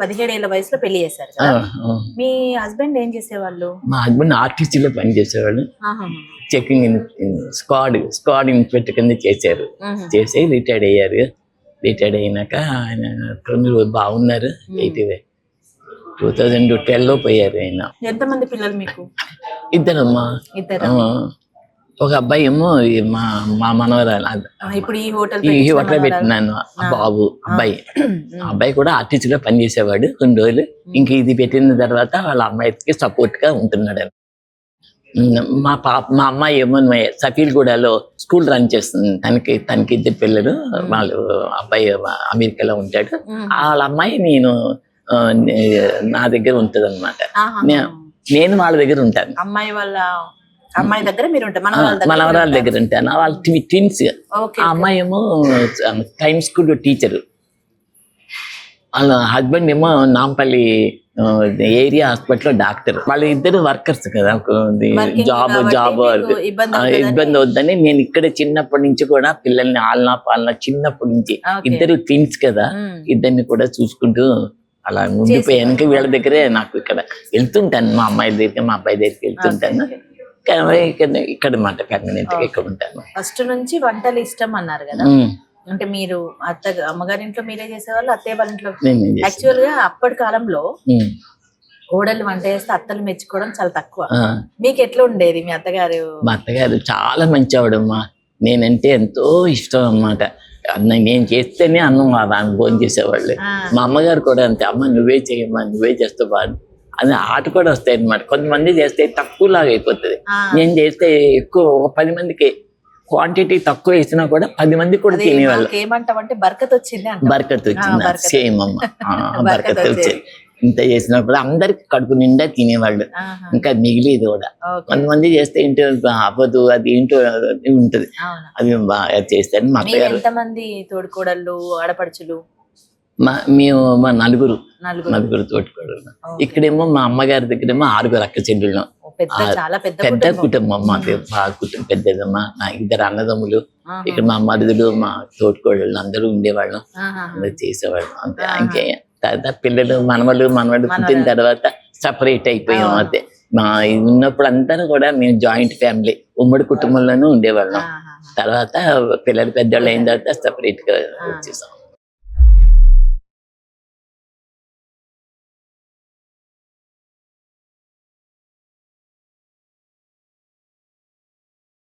17 ఏళ్ల వయసులో పెళ్లి చేశారు ఆ, కదా. ఆ. మీ హస్బెండ్ ఏం చేసేవాళ్ళు? మా హస్బెండ్ ఆర్టీసీలో పనిచేసేవాళ్ళు. ఆహాహా. చెకింగ్ స్క్వాడ్ ఇన్స్పెక్టర్ కింద చేశారు. చేసి రిటైర్డ్ అయ్యారు. రిటైర్డ్ అయినాక ఆయన కొన్ని రోజులు బాగున్నారు. 2012లో పోయారు ఆయన. ఎంతమంది పిల్లలు మీకు? ఇద్దరమ్మా. ఇద్దరు. ఒక అబ్బాయి ఏమో మా మా మనవరాలు. ఇప్పుడు ఈ హోటల్ ఈ హోటల్ పెట్టినాను. బాబు అబ్బాయి. ఆ అబ్బాయి కూడా ఆర్టీసీలో పనిచేసేవాడు కొన్ని రోజులు. ఇంక ఇది పెట్టిన తర్వాత వాళ్ళ అమ్మాయికి సపోర్ట్ గా ఉంటున్నాడు. మా అమ్మాయి ఏమో సఫీల్గూడలో స్కూల్ రన్ చేస్తుంది. తనకి ఇద్దరు పిల్లలు. వాళ్ళు అబ్బాయి అమెరికాలో ఉంటాడు. వాళ్ళ అమ్మాయి నేను నా దగ్గర ఉంటది అనమాట. నేను వాళ్ళ దగ్గర ఉంటాను. అమ్మాయి దగ్గర మీరు ఉంటారు? మనవరాల దగ్గర ఉంటాను. వాళ్ళ ట్విన్స్. ఆ అమ్మాయి ఏమో టైమ్ స్కూల్ టీచరు. వాళ్ళ హస్బెండ్ ఏమో నాంపల్లి ఏరియా హాస్పిటల్లో డాక్టర్. వాళ్ళ ఇద్దరు వర్కర్స్ కదా. జాబ్ ఇబ్బంది అవుద్దని నేను ఇక్కడ చిన్నప్పటి నుంచి కూడా పిల్లల్ని పాలన చిన్నప్పటి నుంచి ఇద్దరు ట్విన్స్ కదా, ఇద్దరిని కూడా చూసుకుంటూ అలా ఉండిపోయాను. వీళ్ళ దగ్గరే నాకు ఇక్కడ వెళ్తుంటాను. మా అమ్మాయి దగ్గర మా అబ్బాయి దగ్గరికి వెళ్తుంటాను. ఇక్కడ మాట పర్మనెంట్ గా ఇక్కడ ఉంటాను. ఫస్ట్ నుంచి వంటలు ఇష్టం అన్నారు కదా. అంటే మీరు అమ్మగారి ఇంట్లో మీరే చేసేవాళ్ళు, అత్తయ్య వాళ్ళ ఇంట్లో? యాక్చువల్ గా అప్పటి కాలంలో కోడలు వంట చేస్తే అత్తలు మెచ్చుకోవడం చాలా తక్కువ. మీకు ఎట్లా ఉండేది మీ అత్తగారు? మా అత్తగారు చాలా మంచివాడమ్మా. నేనంటే ఎంతో ఇష్టం అన్నమాట. నేను చేస్తేనే అన్నం భోజనం చేసేవాళ్ళు. మా అమ్మగారు కూడా అంతే. అమ్మ నువ్వే చేయమ్మా, నువ్వే చేస్తే బాగా అది ఆట కూడా వస్తాయి అన్నమాట. కొంతమంది చేస్తే తక్కువలాగా అయిపోతుంది. నేను చేస్తే ఎక్కువ 10 మందికి క్వాంటిటీ తక్కువ వేసినా కూడా 10 మంది కూడా తినేవాళ్ళు. ఏమంటామంటే బర్కత్ వచ్చింది. బర్కత్ వచ్చింది. సేమ్ అమ్మ, బర్కత్ వచ్చింది. ఇంత చేసినా కూడా అందరికి కడుపు నిండా తినేవాళ్ళు. ఇంకా మిగిలిది కూడా. కొంతమంది చేస్తే ఏంటో అవ్వదు, అది ఏంటో ఉంటది. అది బాగా చేస్తాను. మా అత్తగారు. ఎంతమంది తోడుకోడళ్ళు, ఆడపడుచులు? మేము మా నలుగురు తోడుకోడళ్ళు. ఇక్కడేమో మా అమ్మగారి దగ్గరేమో 6 అక్క చెల్లెళ్ళు. పెద్ద కుటుంబం మాది. బాగా కుటుంబం పెద్దదమ్మా. నా 2 అన్నదమ్ములు. ఇక్కడ మా మరుదులు, మా తోడుకోడళ్ళు అందరూ ఉండేవాళ్ళం. అందరూ చేసేవాళ్ళం. అంతే. ఇంకే తర్వాత పిల్లలు మనవలు పుట్టిన తర్వాత సపరేట్ అయిపోయాం. అంతే. మా ఉన్నప్పుడు అందరూ కూడా మేము జాయింట్ ఫ్యామిలీ, ఉమ్మడి కుటుంబంలోనూ ఉండేవాళ్ళం. తర్వాత పిల్లలు పెద్దవాళ్ళు అయిన తర్వాత సపరేట్ గా వచ్చేసాం.